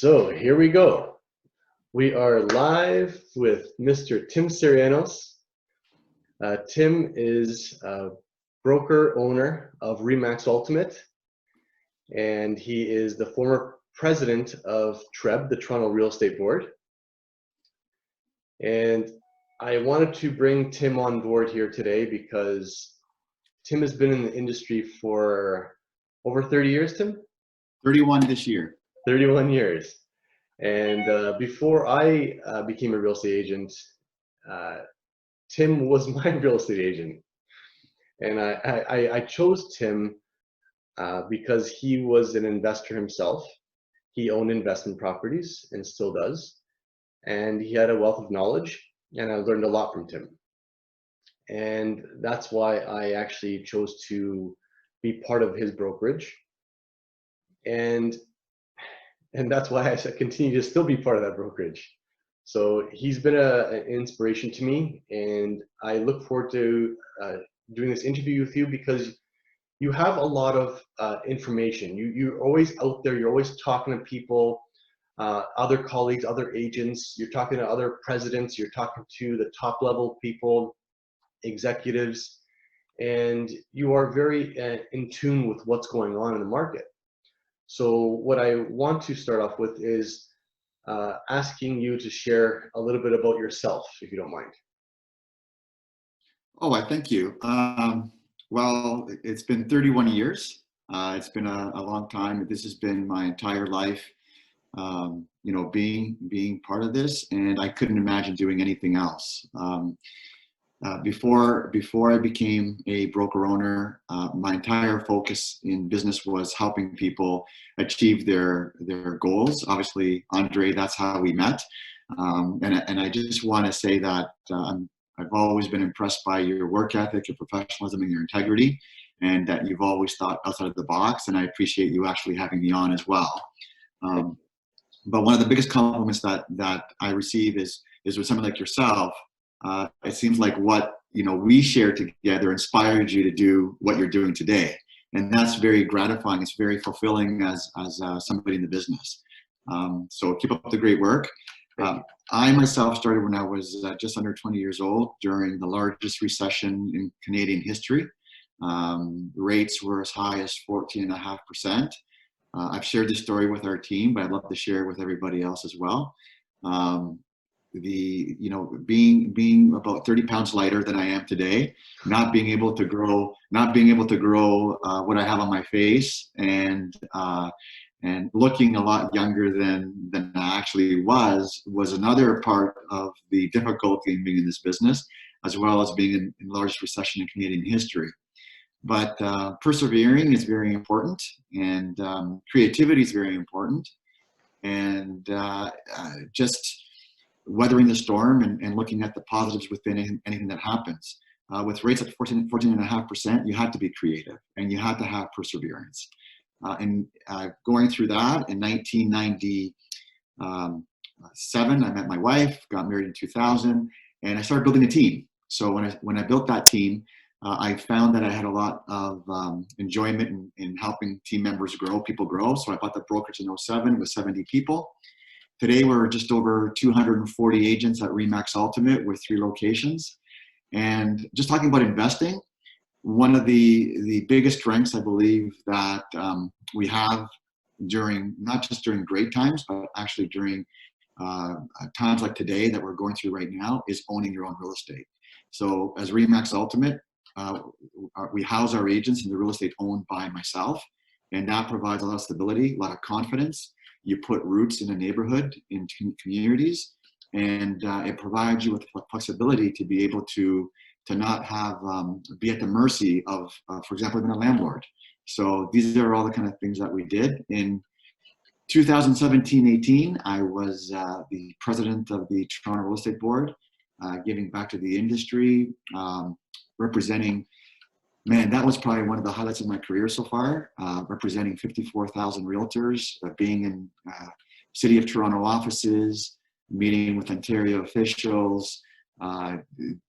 So here we go. We are live with Mr. Tim Syrianos. Tim is a broker owner of RE/MAX Ultimate, and he is the former president of TREB, the Toronto Real Estate Board. And I wanted to bring Tim on board here today because Tim has been in the industry for over 30 years, Tim? 31 this year. 31 years. And before I became a real estate agent, Tim was my real estate agent. And I chose Tim because he was an investor himself. He owned investment properties and still does. And he had a wealth of knowledge, and I learned a lot from Tim. And that's why I actually chose to be part of his brokerage. And that's why I continue to still be part of that brokerage. So he's been an inspiration to me, and I look forward to doing this interview with you because you have a lot of information. You're always out there, you're always talking to people, other colleagues, other agents, you're talking to other presidents, you're talking to the top level people, executives, and you are very in tune with what's going on in the market. So what I want to start off with is asking you to share a little bit about yourself, if you don't mind. Oh, I thank you. Well, it's been 31 years. It's been a long time. This has been my entire life, being part of this, and I couldn't imagine doing anything else. Before I became a broker owner, my entire focus in business was helping people achieve their goals. Obviously, Andre, that's how we met. And I just want to say that I've always been impressed by your work ethic, your professionalism, and your integrity, and that you've always thought outside of the box. And I appreciate you actually having me on as well. But one of the biggest compliments that I receive is with someone like yourself. It seems like what we shared together inspired you to do what you're doing today, and that's very gratifying. It's very fulfilling as somebody in the business. So keep up the great work. I myself started when I was just under 20 years old during the largest recession in Canadian history. Rates were as high as 14.5%. I've shared this story with our team, but I'd love to share it with everybody else as well. Being about 30 pounds lighter than I am today, not being able to grow what I have on my face, and looking a lot younger than I actually was another part of the difficulty in being in this business, as well as being in the largest recession in Canadian history. But persevering is very important, and creativity is very important, and just weathering the storm and looking at the positives within anything that happens. With rates at 14.5%, you had to be creative, and you had to have perseverance. And going through that, in 1997, I met my wife, got married in 2000, and I started building a team. So when I built that team, I found that I had a lot of enjoyment in helping team members grow, people grow. So I bought the brokerage in 2007 with 70 people. Today, we're just over 240 agents at RE/MAX Ultimate with 3 locations. And just talking about investing, one of the biggest strengths I believe that we have not just during great times, but actually during times like today that we're going through right now, is owning your own real estate. So as RE/MAX Ultimate, we house our agents in the real estate owned by myself, and that provides a lot of stability, a lot of confidence. You put roots in a neighborhood, in communities, and it provides you with flexibility to be able to not have be at the mercy of, for example, being a landlord. So these are all the kind of things that we did. In 2017-18, I was the president of the Toronto Real Estate Board, giving back to the industry, representing. Man, that was probably one of the highlights of my career so far, representing 54,000 realtors, being in City of Toronto offices, meeting with Ontario officials,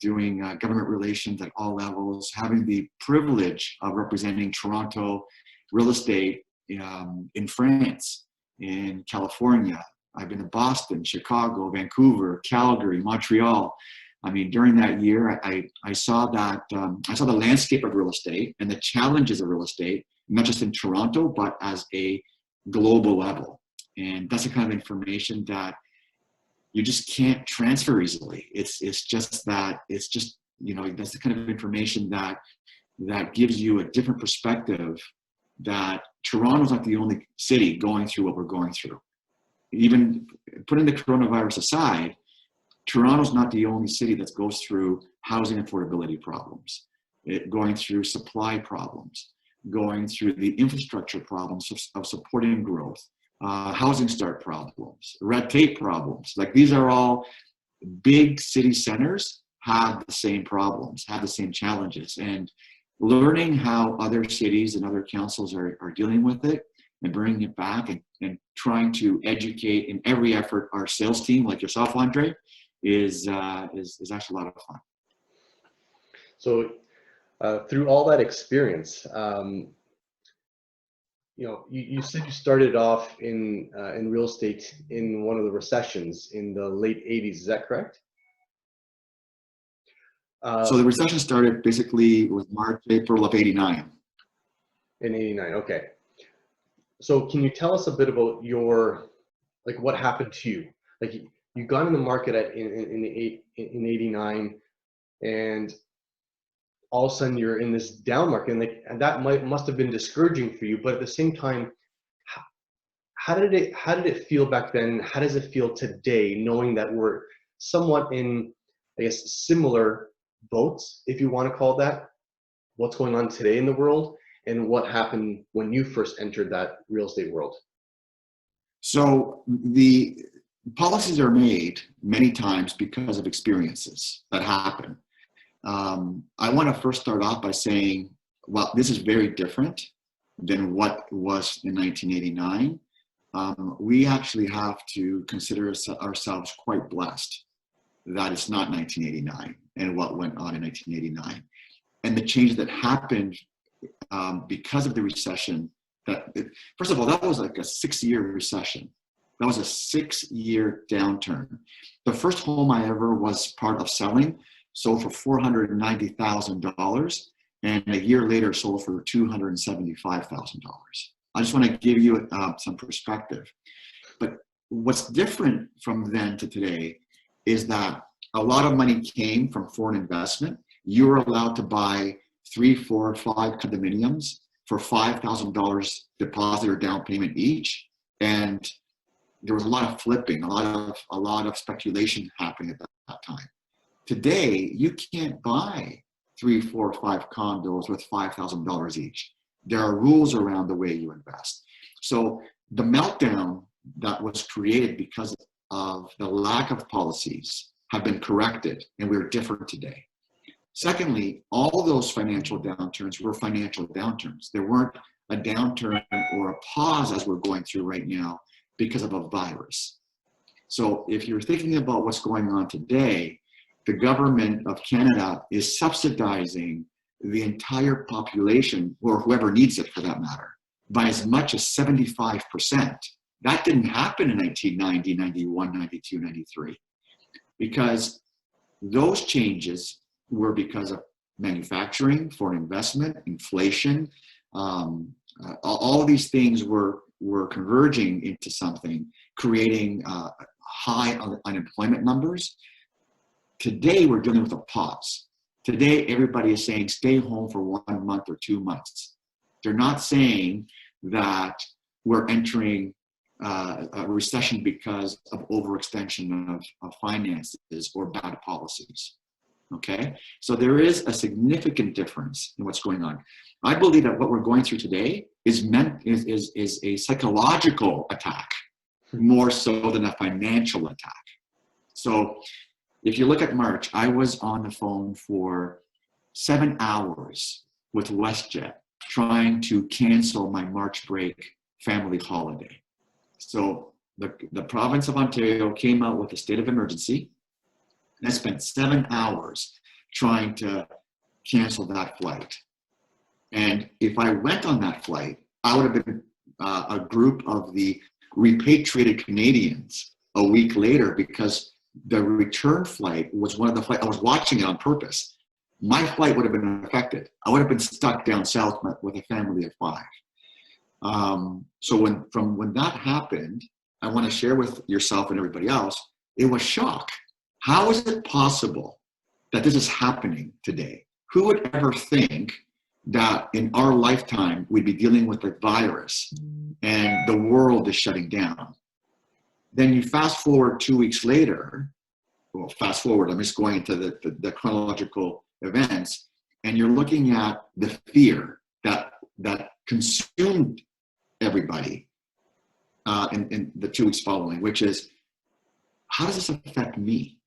doing government relations at all levels, having the privilege of representing Toronto real estate in France. in California. I've been to Boston, Chicago, Vancouver, Calgary, Montreal. I mean, during that year, I saw that I saw the landscape of real estate and the challenges of real estate, not just in Toronto, but as a global level. And that's the kind of information that you just can't transfer easily. It's just you know, that's the kind of information that gives you a different perspective, that Toronto's not the only city going through what we're going through. Even putting the coronavirus aside, Toronto's not the only city that goes through housing affordability problems, going through supply problems, going through the infrastructure problems of supporting growth, housing start problems, red tape problems. Like, these are all big city centers have the same problems, have the same challenges. And learning how other cities and other councils are dealing with it and bringing it back and trying to educate in every effort our sales team, like yourself, Andre, is actually a lot of fun. So through all that experience, you know, you said you started off in real estate in one of the recessions in the late 80s. Is that correct? So the recession started basically with March, April of '89. In 89, okay. So can you tell us a bit about like what happened to you? Like, you got in the market in 89, and all of a sudden you're in this down market, and that must have been discouraging for you. But at the same time, how did it feel back then? How does it feel today, knowing that we're somewhat in, I guess, similar boats, if you want to call it that? What's going on today in the world, and what happened when you first entered that real estate world? So the policies are made many times because of experiences that happen. I want to first start off by saying, well, this is very different than what was in 1989. We actually have to consider ourselves quite blessed that it's not 1989 and what went on in 1989. And the change that happened because of the recession, first of all, that was like a 6-year recession. That was a 6-year downturn. The first home I ever was part of selling sold for $490,000, and a year later sold for $275,000. I just want to give you some perspective. But what's different from then to today is that a lot of money came from foreign investment. You were allowed to buy 3, 4, 5 condominiums for $5,000 deposit or down payment each, and there was a lot of flipping, a lot of speculation happening at that time. Today, you can't buy 3, 4, 5 condos with $5,000 each. There are rules around the way you invest. So the meltdown that was created because of the lack of policies have been corrected, and we're different today. Secondly, all those financial downturns were financial downturns. There weren't a downturn or a pause as we're going through right now because of a virus. So if you're thinking about what's going on today, the government of Canada is subsidizing the entire population, or whoever needs it for that matter, by as much as 75%. That didn't happen in 1990, 91, 92, 93, because those changes were because of manufacturing, foreign investment, inflation. All of these things were converging into something, creating high unemployment numbers. Today, we're dealing with a pause. Today, everybody is saying stay home for 1 month or 2 months. They're not saying that we're entering a recession because of overextension of finances or bad policies. Okay, so there is a significant difference in what's going on. I believe that what we're going through today is a psychological attack, more so than a financial attack. So if you look at March, I was on the phone for 7 hours with WestJet trying to cancel my March break family holiday. So the province of Ontario came out with a state of emergency. And I spent 7 hours trying to cancel that flight. And if I went on that flight, I would have been a group of the repatriated Canadians a week later because the return flight was one of the flights. I was watching it on purpose. My flight would have been affected. I would have been stuck down south with a family of 5. So when that happened, I want to share with yourself and everybody else, it was shock. How is it possible that this is happening today? Who would ever think that in our lifetime we'd be dealing with a virus and the world is shutting down? Then you fast forward 2 weeks later, well, fast forward, I'm just going into the chronological events, and you're looking at the fear that consumed everybody in the 2 weeks following, which is, how does this affect me?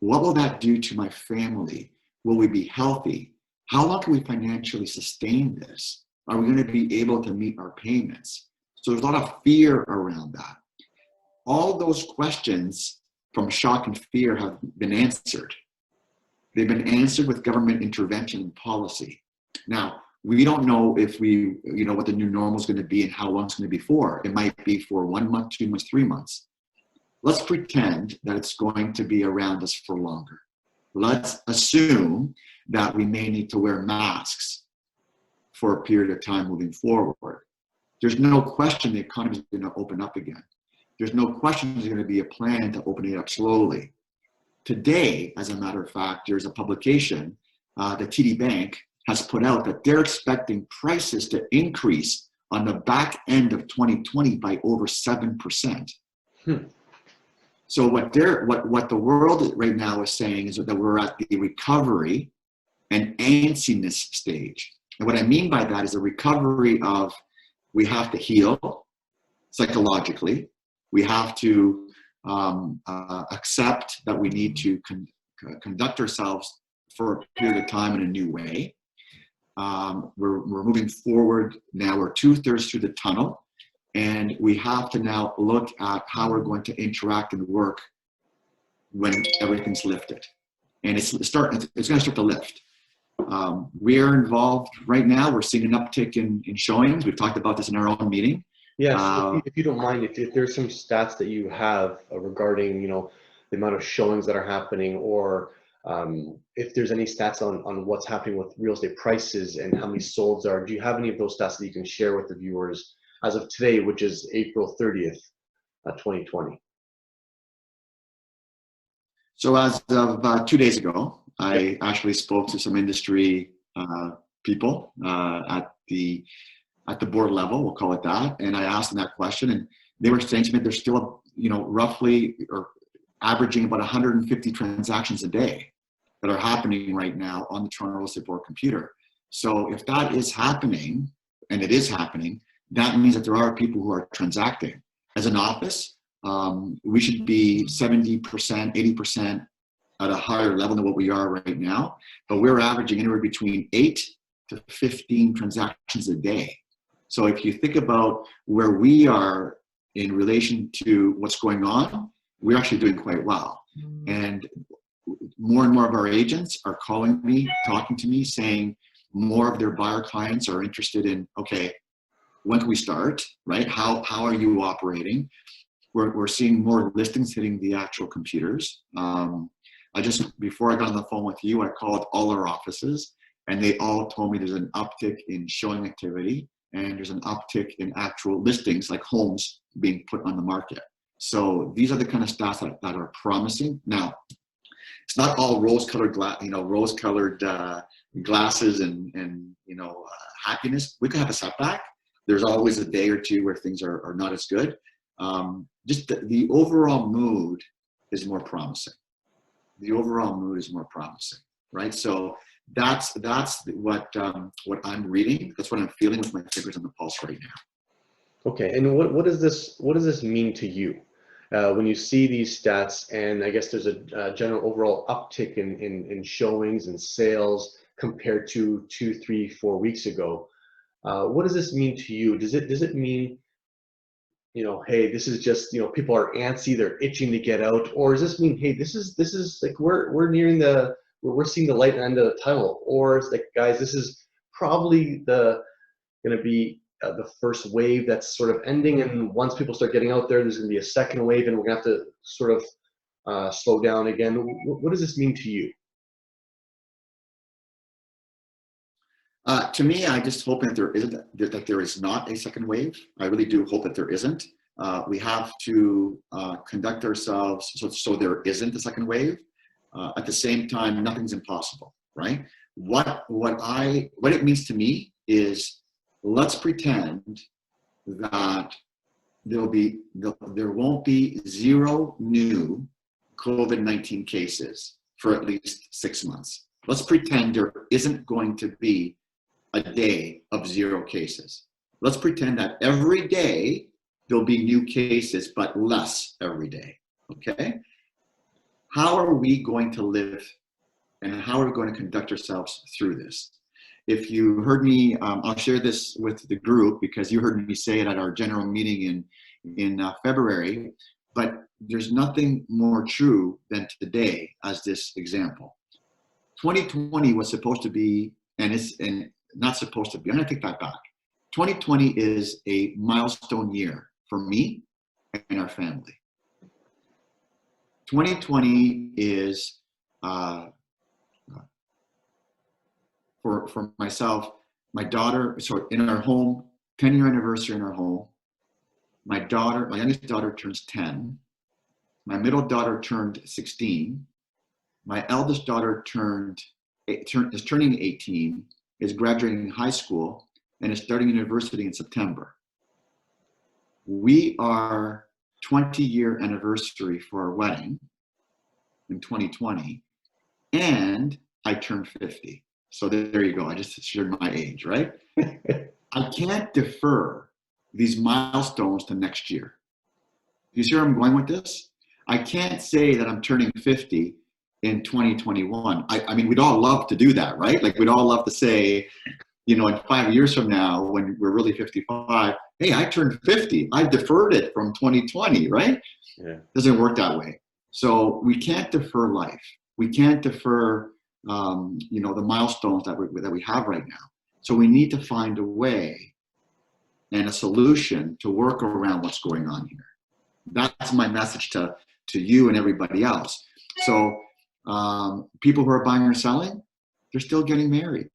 What will that do to my family? Will we be healthy? How long can we financially sustain this? Are we going to be able to meet our payments? So there's a lot of fear around that. All those questions from shock and fear have been answered. They've been answered with government intervention and policy. Now, we don't know if what the new normal is going to be and how long it's going to be for. It might be for 1 month, 2 months, 3 months. Let's pretend that it's going to be around us for longer. Let's assume that we may need to wear masks for a period of time moving forward. There's no question the economy is going to open up again. There's no question there's going to be a plan to open it up slowly. Today, as a matter of fact, there's a publication, the TD Bank has put out that they're expecting prices to increase on the back end of 2020 by over 7%. So what the world right now is saying is that we're at the recovery and antsiness stage. And what I mean by that is a recovery of, we have to heal psychologically. We have to accept that we need to conduct ourselves for a period of time in a new way. We're moving forward now. We're 2/3 through the tunnel, and we have to now look at how we're going to interact and work when everything's lifted. And it's going to start to lift. We're involved right now. We're seeing an uptick in showings. We've talked about this in our own meeting. Yes, if you don't mind, if there's some stats that you have regarding, the amount of showings that are happening, or if there's any stats on what's happening with real estate prices and how many solds are, do you have any of those stats that you can share with the viewers as of today, which is April 30th, 2020? So as of 2 days ago, I actually spoke to some industry people at the board level, we'll call it that, and I asked them that question, and they were saying to me they're still, roughly or averaging about 150 transactions a day that are happening right now on the Toronto Real Estate Board computer. So if that is happening, and it is happening, that means that there are people who are transacting. As an office, we should be 70%, 80% at a higher level than what we are right now, but we're averaging anywhere between 8 to 15 transactions a day. So if you think about where we are in relation to what's going on, we're actually doing quite well. And more of our agents are calling me, talking to me, saying more of their buyer clients are interested in, okay, when can we start, right? How are you operating? We're seeing more listings hitting the actual computers. Before I got on the phone with you, I called all our offices, and they all told me there's an uptick in showing activity, and there's an uptick in actual listings, like homes being put on the market. So these are the kind of stats that are promising. Now, it's not all rose-colored glasses and happiness. We could have a setback. There's always a day or two where things are not as good. Just the overall mood is more promising. The overall mood is more promising, right? So that's what I'm reading. That's what I'm feeling with my fingers on the pulse right now. Okay, and what does this mean to you when you see these stats? And I guess there's a general overall uptick in showings and sales compared to 2, 3, 4 weeks ago. What does this mean to you? Does it mean, hey, this is just, people are antsy, they're itching to get out, or does this mean, hey, this is like we're nearing we're seeing the light end of the tunnel, or it's like, guys, this is probably going to be the first wave that's sort of ending, and once people start getting out there, there's going to be a second wave, and we're going to have to sort of slow down again. What does this mean to you? To me, I just hope that there is not a second wave. I really do hope that there isn't. We have to conduct ourselves so there isn't a second wave. At the same time, nothing's impossible, right? What it means to me is, let's pretend that there won't be 0 new COVID-19 cases for at least 6 months. Let's pretend there isn't going to be a day of 0 cases. Let's pretend that every day there'll be new cases, but less every day, okay? How are we going to live, and how are we going to conduct ourselves through this? If you heard me, I'll share this with the group, because you heard me say it at our general meeting in February, but there's nothing more true than today as this example. 2020 was supposed to be, and not supposed to be, I'm gonna take that back. 2020 is a milestone year for me and our family. 2020 is, for myself, my daughter, so in our home, 10-year anniversary in our home. My youngest daughter turns 10. My middle daughter turned 16. My eldest daughter is turning 18, is graduating high school, and is starting university in September. We are 20-year anniversary for our wedding in 2020, and I turned 50. So there you go. I just shared my age, right? I can't defer these milestones to next year. You see where I'm going with this? I can't say that I'm turning 50 in 2021. I mean, we'd all love to do that, right? Like, we'd all love to say, you know, in 5 years from now, when we're really 55, hey, I turned 50. I deferred it from 2020, right? Yeah. Doesn't work that way. So we can't defer life. We can't defer, you know, the milestones that we have right now. So we need to find a way and a solution to work around what's going on here. That's my message to you and everybody else. So people who are buying or selling, they're still getting married.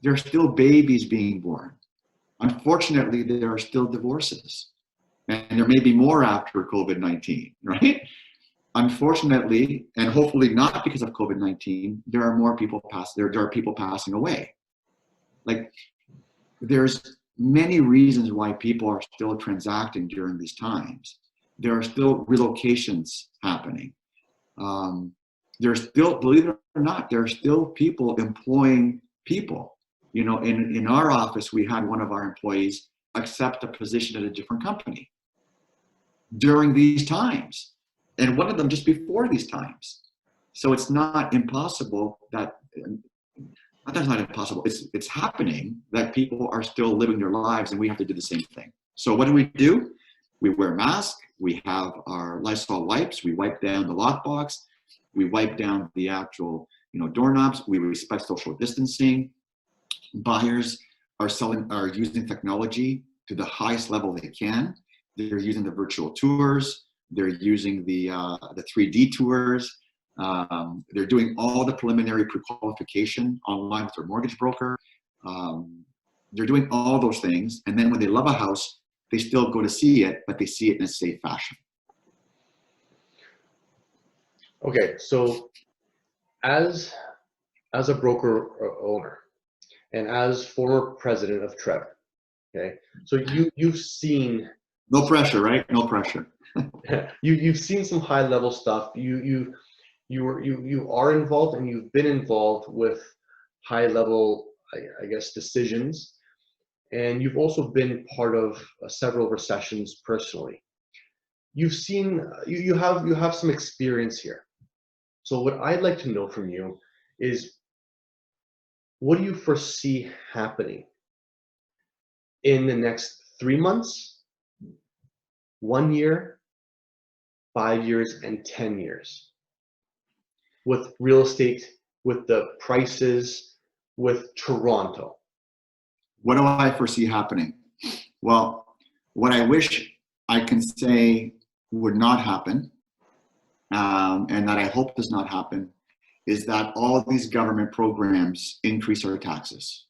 There are still babies being born. Unfortunately, there are still divorces. And there may be more after COVID-19, right? Unfortunately, and hopefully not because of COVID-19, there are people passing away. Like, there's many reasons why people are still transacting during these times. There are still relocations happening. There's still, believe it or not, there are still people employing people. You know, in our office, we had one of our employees accept a position at a different company during these times, and one of them just before these times. So it's not impossible that, that's not impossible, it's happening that people are still living their lives, and we have to do the same thing. So what do? We wear masks, we have our Lysol wipes, we wipe down the lockbox, we wipe down the actual, you know, doorknobs, we respect social distancing. Buyers are using technology to the highest level they can. They're using the virtual tours. They're using the 3D tours. They're doing all the preliminary pre-qualification online with their mortgage broker. They're doing all those things. And then when they love a house, they still go to see it, but they see it in a safe fashion. Okay, so as a broker owner, and as former president of TREB, okay, so you've seen, no pressure, right? No pressure. you've seen some high level stuff. You are involved, and you've been involved with high level, I guess, decisions, and you've also been part of several recessions personally. You've seen, you have some experience here. So what I'd like to know from you is, what do you foresee happening in the next 3 months, 1 year, 5 years, and 10 years with real estate, with the prices, with Toronto? What do I foresee happening? Well, what I wish I can say would not happen, and that I hope does not happen, is that all these government programs increase our taxes.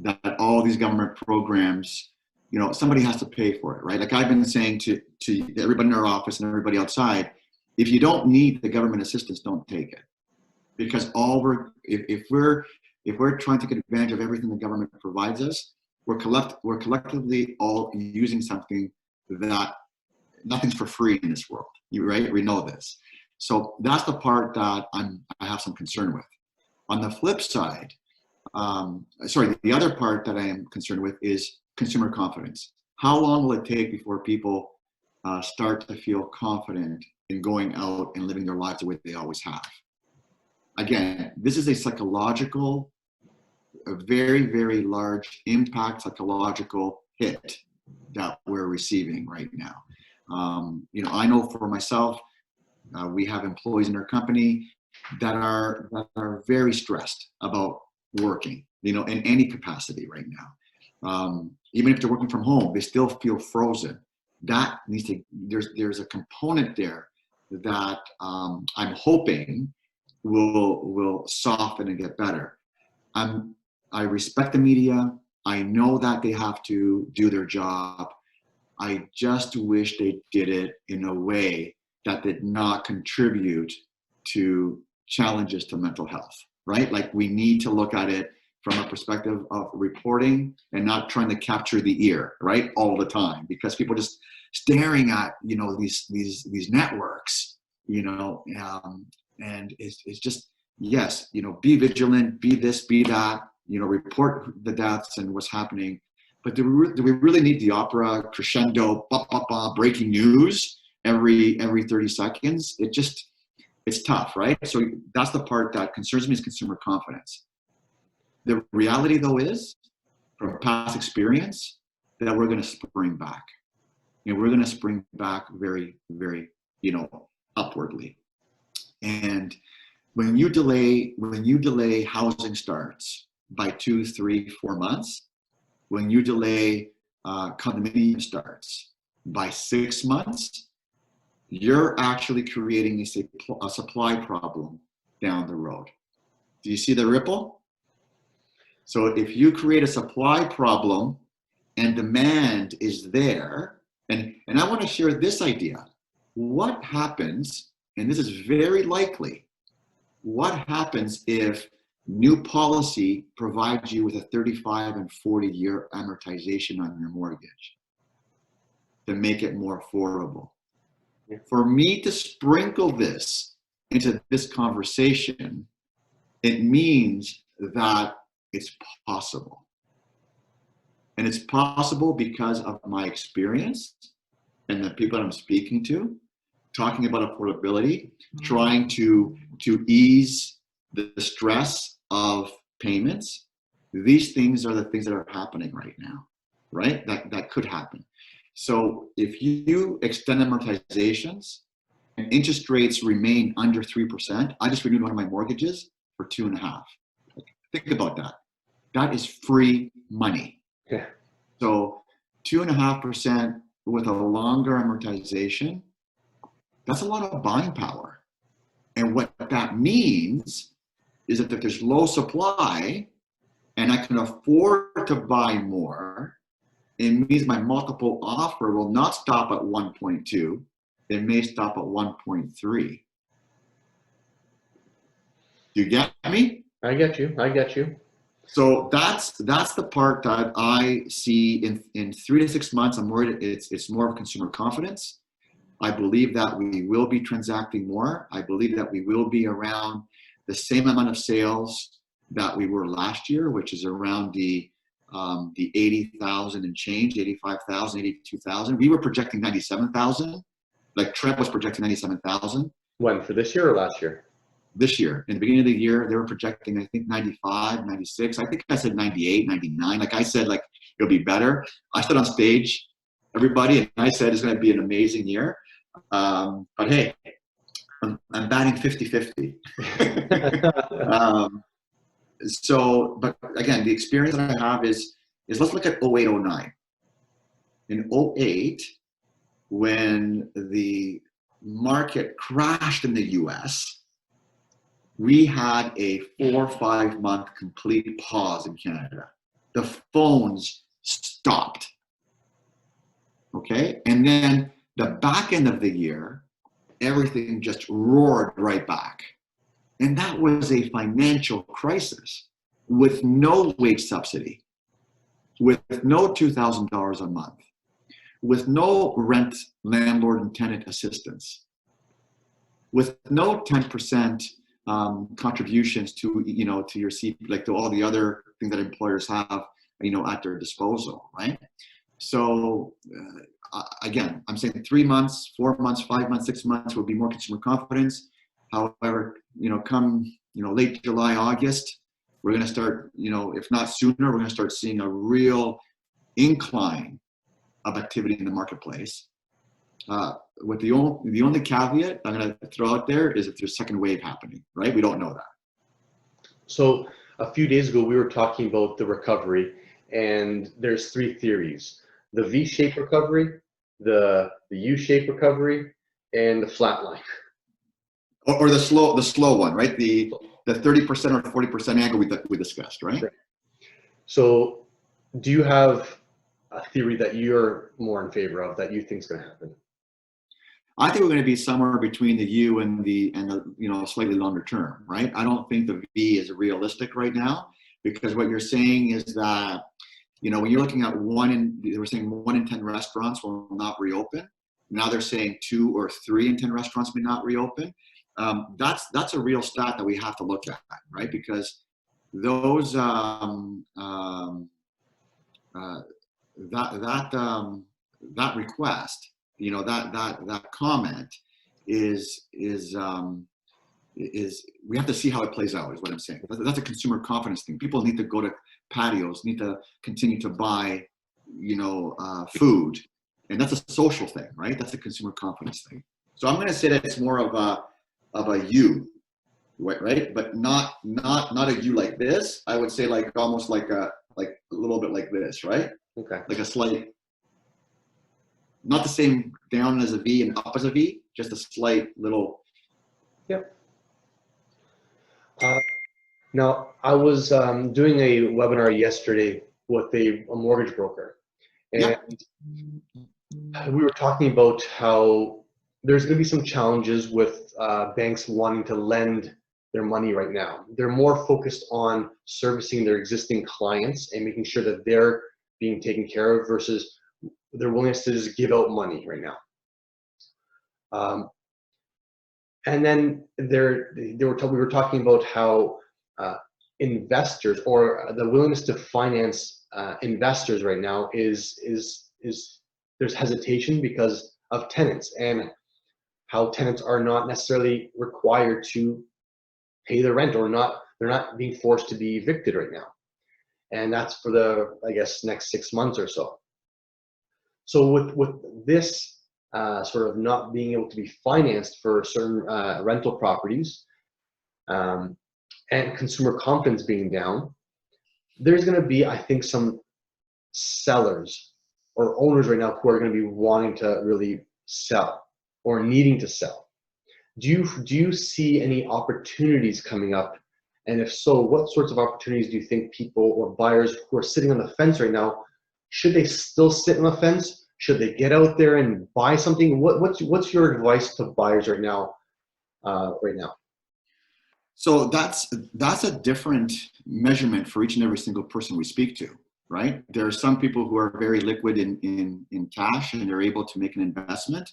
That all these government programs, you know, somebody has to pay for it, right? Like I've been saying to everybody in our office and everybody outside, if you don't need the government assistance, don't take it. Because if we're trying to take advantage of everything the government provides us, we're collectively all using something that nothing's for free in this world. Right? We know this. So that's the part that I have some concern with. On the flip side, the other part that I am concerned with is consumer confidence. How long will it take before people start to feel confident in going out and living their lives the way they always have? Again, this is a psychological, a very, very large impact psychological hit that we're receiving right now. You know, I know for myself, we have employees in our company that are very stressed about working, you know, in any capacity right now. Even if they're working from home, they still feel frozen. That needs to, there's a component there that I'm hoping will soften and get better. I respect the media. I know that they have to do their job. I just wish they did it in a way that did not contribute to challenges to mental health, right? Like we need to look at it from a perspective of reporting and not trying to capture the ear, right? All the time, because people just staring at, you know, these networks, you know, and it's just, yes, you know, be vigilant, be this, be that, you know, report the deaths and what's happening. But do we really need the opera crescendo, breaking news every 30 seconds? It's tough, right? So that's the part that concerns me, is consumer confidence. The reality, though, is from past experience that we're going to spring back, and we're going to spring back very, very, you know, upwardly. And when you delay housing starts by 2, 3, 4 months, when you delay condominium starts by 6 months, you're actually creating a supply problem down the road. Do you see the ripple? So if you create a supply problem and demand is there, and I want to share this idea. What happens, and this is very likely, what happens if new policy provides you with a 35 and 40-year amortization on your mortgage to make it more affordable? For me to sprinkle this into this conversation, it means that it's possible. And it's possible because of my experience and the people that I'm speaking to, talking about affordability, trying to ease the stress of payments. These things are the things that are happening right now, right? That could happen. So if you extend amortizations and interest rates remain under 3%, I just renewed one of my mortgages for 2.5. Think about that. That is free money. Yeah. So 2.5% with a longer amortization, that's a lot of buying power. And what that means is that if there's low supply and I can afford to buy more, it means my multiple offer will not stop at 1.2. It may stop at 1.3. Do you get me? I get you. So that's the part that I see in 3 to 6 months. I'm worried it's more of consumer confidence. I believe that we will be transacting more. I believe that we will be around the same amount of sales that we were last year, which is around the 80,000 and change, 85,000, 82,000. We were projecting 97,000. Like TREB was projecting 97,000. When, for this year or last year? This year. In the beginning of the year, they were projecting, I think, 95, 96. I think I said 98, 99. Like I said, like, it'll be better. I stood on stage, everybody, and I said it's going to be an amazing year. But hey, I'm batting 50-50. But again, the experience that I have is is let's look at 08, 09. In 08, when the market crashed in the US, we had a 4 or 5 month complete pause in Canada. The phones stopped. Okay, and then the back end of the year, everything just roared right back. And that was a financial crisis with no wage subsidy, with no $2,000 a month, with no rent, landlord and tenant assistance, with no 10% contributions to, to your CP, like to all the other things that employers have, at their disposal, right? So again, I'm saying 3 months, 4 months, 5 months, 6 months will be more consumer confidence. However, come, late July, August, we're going to start, if not sooner, we're going to start seeing a real incline of activity in the marketplace. With the only caveat I'm going to throw out there is if there's a second wave happening, right? We don't know that. So a few days ago, we were talking about the recovery, and there's 3 theories: the V-shaped recovery, the U-shaped recovery, and the flat line. Or the slow one, right? The 30% or 40% angle we discussed, right? Right. So do you have a theory that you're more in favor of, that you think is going to happen? I think we're going to be somewhere between the U and the slightly longer term, right? I don't think the V is realistic right now, because what you're saying is that, when you're looking at they were saying 1 in 10 restaurants will not reopen. Now they're saying 2 or 3 in 10 restaurants may not reopen. That's a real stat that we have to look at, right? Because those that request, that comment is we have to see how it plays out, is what I'm saying. That's a consumer confidence thing. People need to go to patios, need to continue to buy, food, and that's a social thing, right? That's a consumer confidence thing. So I'm going to say that it's more of a U, right? But not a U like this. I would say almost like a little bit like this, right? Okay. Like a slight, not the same down as a V and up as a V, just a slight little. Yep. Now, I was doing a webinar yesterday with a mortgage broker, and we were talking about how there's going to be some challenges with banks wanting to lend their money right now. They're more focused on servicing their existing clients and making sure that they're being taken care of versus their willingness to just give out money right now. And then we were talking about how investors, or the willingness to finance investors right now is there's hesitation because of tenants, and how tenants are not necessarily required to pay the rent, or they're not being forced to be evicted right now. And that's for the, I guess, next 6 months or so. So with this sort of not being able to be financed for certain rental properties, and consumer confidence being down, there's going to be, I think, some sellers or owners right now who are going to be wanting to really sell or needing to sell. Do you see any opportunities coming up? And if so, what sorts of opportunities do you think people or buyers who are sitting on the fence right now, should they still sit on the fence? Should they get out there and buy something? What's your advice to buyers right now? So that's a different measurement for each and every single person we speak to, right? There are some people who are very liquid in cash and they're able to make an investment.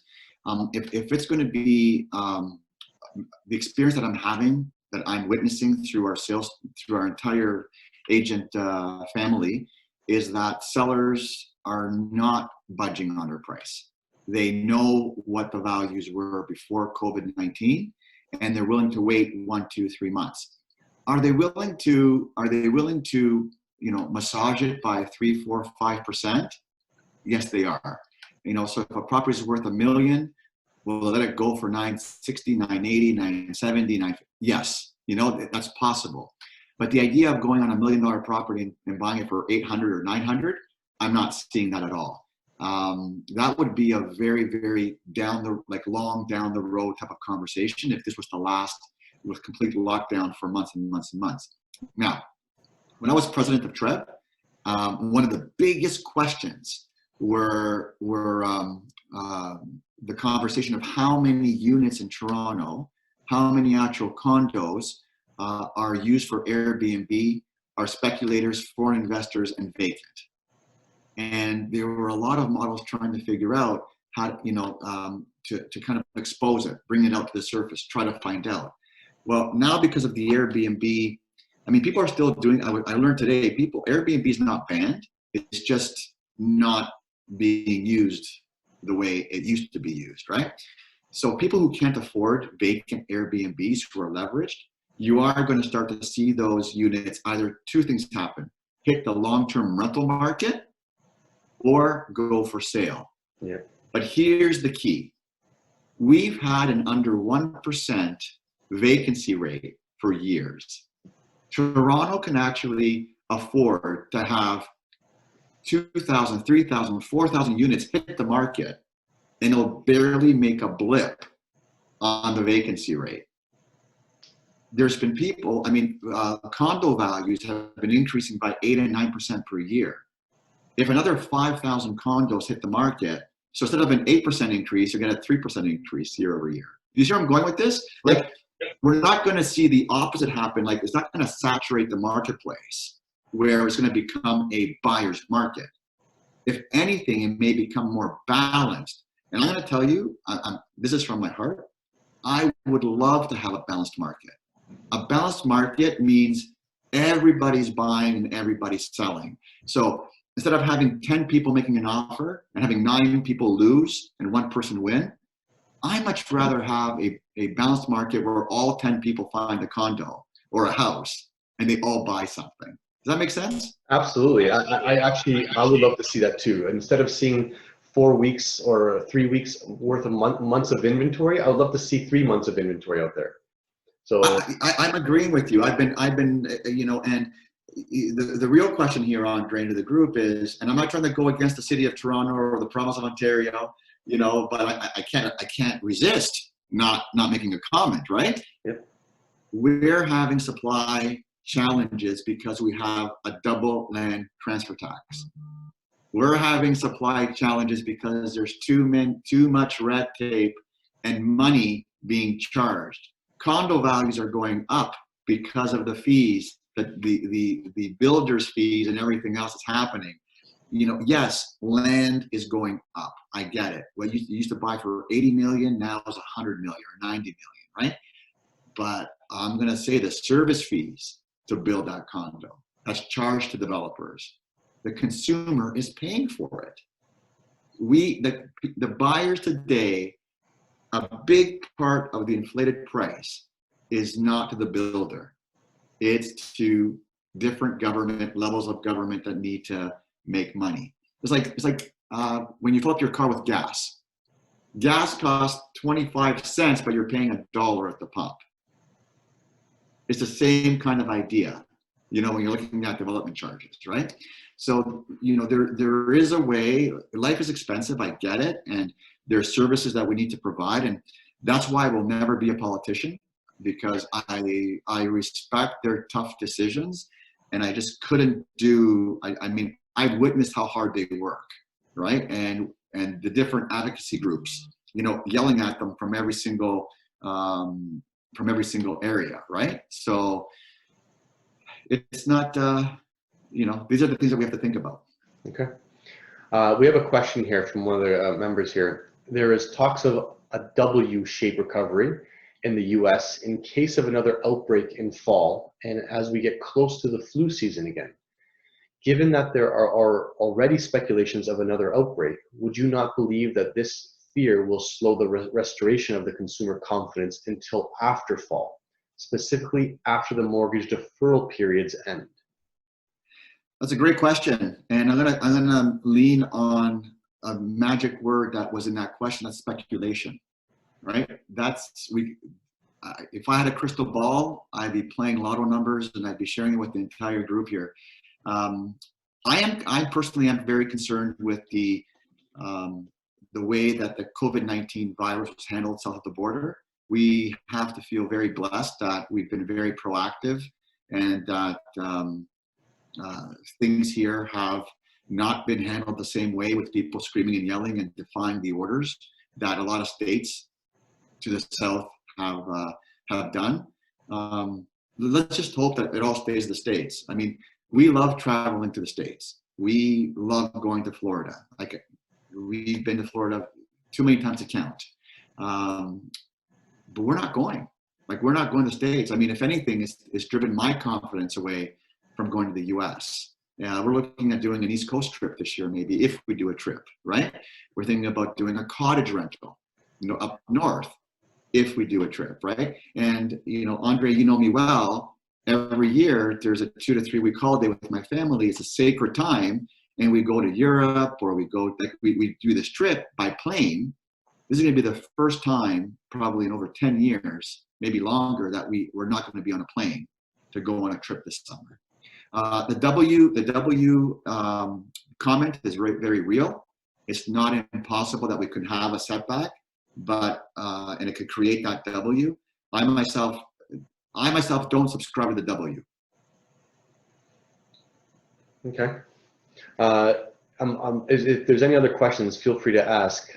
If it's going to be the experience that I'm having, that I'm witnessing through our entire agent family, is that sellers are not budging on their price. They know what the values were before COVID-19, and they're willing to wait 1, 2, 3 months. Are they willing to massage it by 3, 4, 5%? Yes, they are. So if a property is worth $1 million, will they let it go for 960, 980, 970, 9? Yes, that's possible. But the idea of going on $1 million property and buying it for 800 or 900, I'm not seeing that at all. That would be a very, very long down the road type of conversation if this was to last with complete lockdown for months and months and months. Now, when I was president of TREB, one of the biggest questions were the conversation of how many units in Toronto, how many actual condos are used for Airbnb, are speculators, foreign investors, and vacant. And there were a lot of models trying to figure out how, to kind of expose it, bring it out to the surface, try to find out. Well, now because of the Airbnb, I mean, people are still doing, I learned today, Airbnb is not banned. It's just not being used the way it used to be used, right? So people who can't afford vacant Airbnbs who are leveraged, you are going to start to see those units, either two things happen: hit the long-term rental market or go for sale. Yeah. But here's the key. We've had an under 1% vacancy rate for years. Toronto can actually afford to have 2,000, 3,000, 4,000 units hit the market, and it'll barely make a blip on the vacancy rate. There's been people, condo values have been increasing by 8 and 9% per year. If another 5,000 condos hit the market, so instead of an 8% increase, you're going to get a 3% increase year over year. You see where I'm going with this? Like, we're not going to see the opposite happen. Like, it's not going to saturate the marketplace where it's going to become a buyer's market. If anything, it may become more balanced. And I'm going to tell you, this is from my heart, I would love to have a balanced market. A balanced market means everybody's buying and everybody's selling. So instead of having 10 people making an offer and having 9 people lose and 1 person win, I much rather have a balanced market where all 10 people find a condo or a house and they all buy something. Does that make sense? Absolutely. I would love to see that too. Instead of seeing 4 weeks or 3 weeks worth of months of inventory, I would love to see 3 months of inventory out there. So I'm agreeing with you. I've been, and the real question here, Andre, to the group is, and I'm not trying to go against the city of Toronto or the province of Ontario, but I can't resist not making a comment, right? Yep. We're having supply challenges because we have a double land transfer tax. We're having supply challenges because there's too much red tape and money being charged. Condo values are going up because of the fees, the builder's fees and everything else that's happening. Yes, land is going up. I get it. What you used to buy for 80 million, now is 100 million or 90 million, right? But I'm going to say the service fees to build that condo, that's charged to developers. The consumer is paying for it. The buyers today, a big part of the inflated price is not to the builder. It's to different government levels of government that need to make money. It's like when you fill up your car with gas. Gas costs 25 cents, but you're paying $1 at the pump. It's the same kind of idea, when you're looking at development charges, right? So, there is a way. Life is expensive, I get it, and there are services that we need to provide, and that's why I will never be a politician, because I respect their tough decisions, and I just couldn't do. I've witnessed how hard they work, right? And the different advocacy groups, yelling at them from every single area, right? So it's not. These are the things that we have to think about. Okay. We have a question here from one of the members here. There is talks of a W-shaped recovery in the US in case of another outbreak in fall and as we get close to the flu season again. Given that there are already speculations of another outbreak, would you not believe that this fear will slow the restoration of the consumer confidence until after fall, specifically after the mortgage deferral periods end? That's a great question, and I'm gonna lean on a magic word that was in that question. That's speculation, right? if I had a crystal ball, I'd be playing lotto numbers and I'd be sharing it with the entire group here. I personally am very concerned with the way that the COVID-19 virus was handled south of the border. We have to feel very blessed that we've been very proactive and that things here have not been handled the same way, with people screaming and yelling and defying the orders that a lot of states to the south have done. Let's just hope that it all stays the States. I mean, we love traveling to the States. We love going to Florida. Like, we've been to Florida too many times to count. But we're not going. Like, we're not going to the States. I mean, if anything, it's driven my confidence away from going to the US. We're looking at doing an East Coast trip this year, maybe, if we do a trip, right? We're thinking about doing a cottage rental, up north, if we do a trip, right? And, Andre, you know me well. Every year, there's a 2 to 3 week holiday with my family. It's a sacred time. And we go to Europe, or we go, we do this trip by plane. This is going to be the first time, probably in over 10 years, maybe longer, that we're not going to be on a plane to go on a trip this summer. The W comment is very, very real. It's not impossible that we could have a setback, but and it could create that W. I myself don't subscribe to the W. Okay. If there's any other questions, feel free to ask.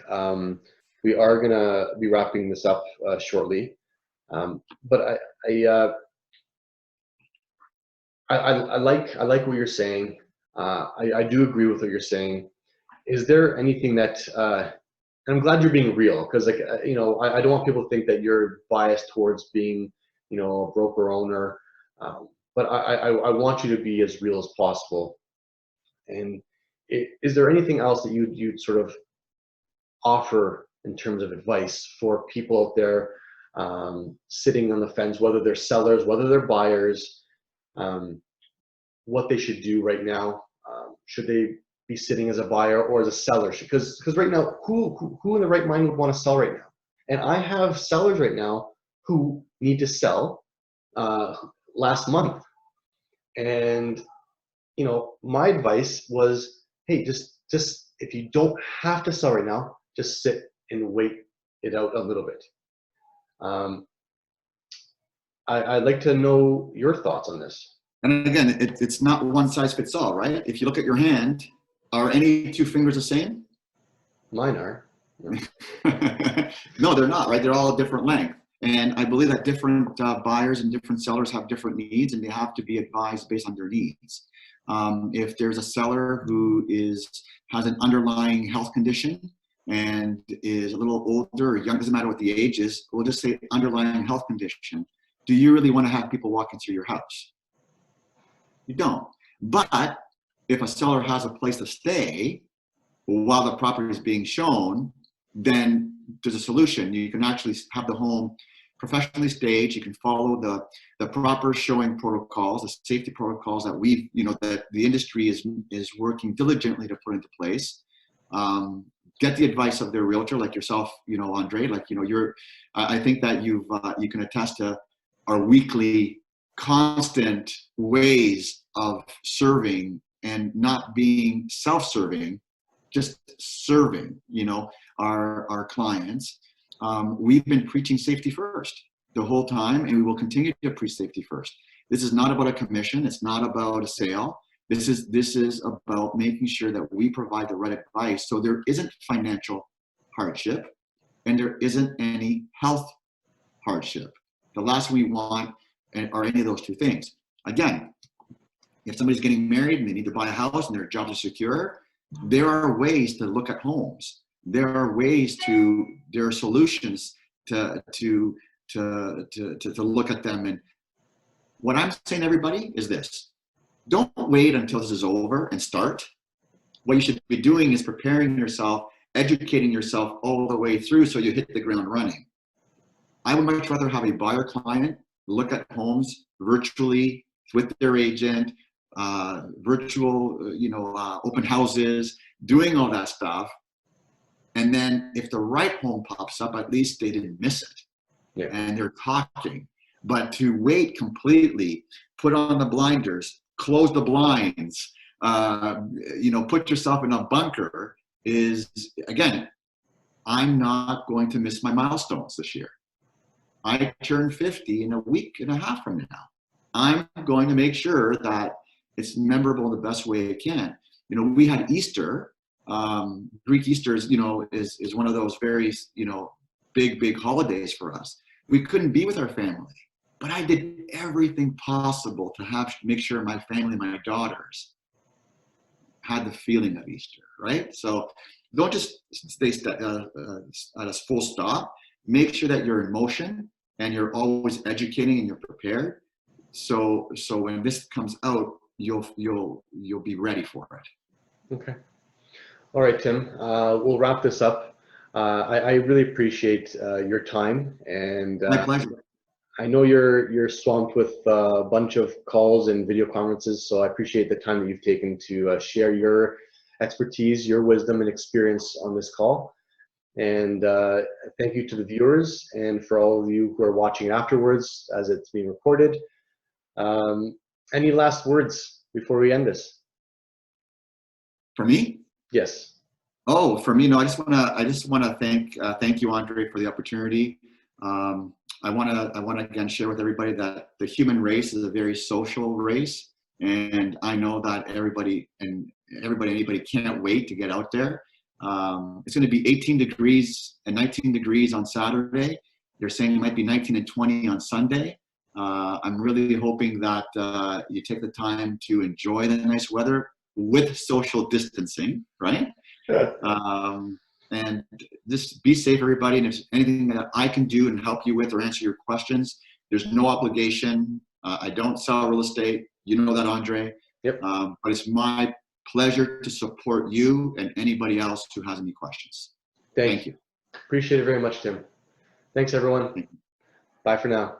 We are gonna be wrapping this up shortly, but I like what you're saying. I do agree with what you're saying. Is there anything that and I'm glad you're being real, because I don't want people to think that you're biased towards being a broker owner, but I want you to be as real as possible. And is there anything else that you'd sort of offer in terms of advice for people out there sitting on the fence, whether they're sellers, whether they're buyers, what they should do right now? Should they be sitting as a buyer or as a seller? Because right now, who in the right mind would want to sell right now? And I have sellers right now who need to sell last month. And my advice was, hey, just if you don't have to sell right now, just sit and wait it out a little bit. I'd like to know your thoughts on this. And again, it's not one size fits all, right? If you look at your hand, are any two fingers the same? Mine are. No, they're not, right? They're all a different length. And I believe that different buyers and different sellers have different needs, and they have to be advised based on their needs. If there's a seller who has an underlying health condition and is a little older or young, doesn't matter what the age is, we'll just say underlying health condition. Do you really want to have people walking through your house? You don't. But if a seller has a place to stay while the property is being shown, then there's a solution. You can actually have the home professionally staged. You can follow the proper showing protocols, the safety protocols that that the industry is working diligently to put into place. Get the advice of their realtor, like yourself, Andre. I think that you can attest to our weekly, constant ways of serving and not being self-serving, just serving, our clients. We've been preaching safety first the whole time, and we will continue to preach safety first. This is not about a commission. It's not about a sale. This is about making sure that we provide the right advice, so there isn't financial hardship and there isn't any health hardship. The last we want are any of those two things. Again, if somebody's getting married and they need to buy a house and their job is secure, there are ways to look at homes. There are solutions to look at them. And what I'm saying to everybody is this: don't wait until this is over and start. What you should be doing is preparing yourself, educating yourself all the way through so you hit the ground running. I would much rather have a buyer client look at homes virtually with their agent, virtual, open houses, doing all that stuff. And then if the right home pops up, at least they didn't miss it. Yeah. and they're talking. But to wait completely, put on the blinders, close the blinds, put yourself in a bunker is, again, I'm not going to miss my milestones this year. I turn 50 in a week and a half from now. I'm going to make sure that it's memorable the best way it can. We had Easter. Greek Easter is one of those very, big holidays for us. We couldn't be with our family, but I did everything possible to make sure my family, my daughters, had the feeling of Easter, right? So don't just stay at a full stop. Make sure that you're in motion and you're always educating and you're prepared. So when this comes out, you'll be ready for it. Okay. All right, Tim. We'll wrap this up. I really appreciate your time, and My pleasure. I know you're swamped with a bunch of calls and video conferences, so I appreciate the time that you've taken to share your expertise, your wisdom, and experience on this call. And thank you to the viewers and for all of you who are watching afterwards as it's being recorded. Any last words before we end this? For me? Yes. Oh, for me, no. I just want to thank you, Andre, for the opportunity. I want to again share with everybody that the human race is a very social race, and I know that anybody can't wait to get out there. It's going to be 18 degrees and 19 degrees on Saturday. They're saying it might be 19 and 20 on Sunday. I'm really hoping that you take the time to enjoy the nice weather with social distancing, right? And just be safe, everybody. And if there's anything that I can do and help you with or answer your questions, there's no obligation. I don't sell real estate. You know that, Andre. Yep. But it's my pleasure to support you and anybody else who has any questions. Thank you. Appreciate it very much, Tim. Thanks, everyone. Thank you. Bye for now.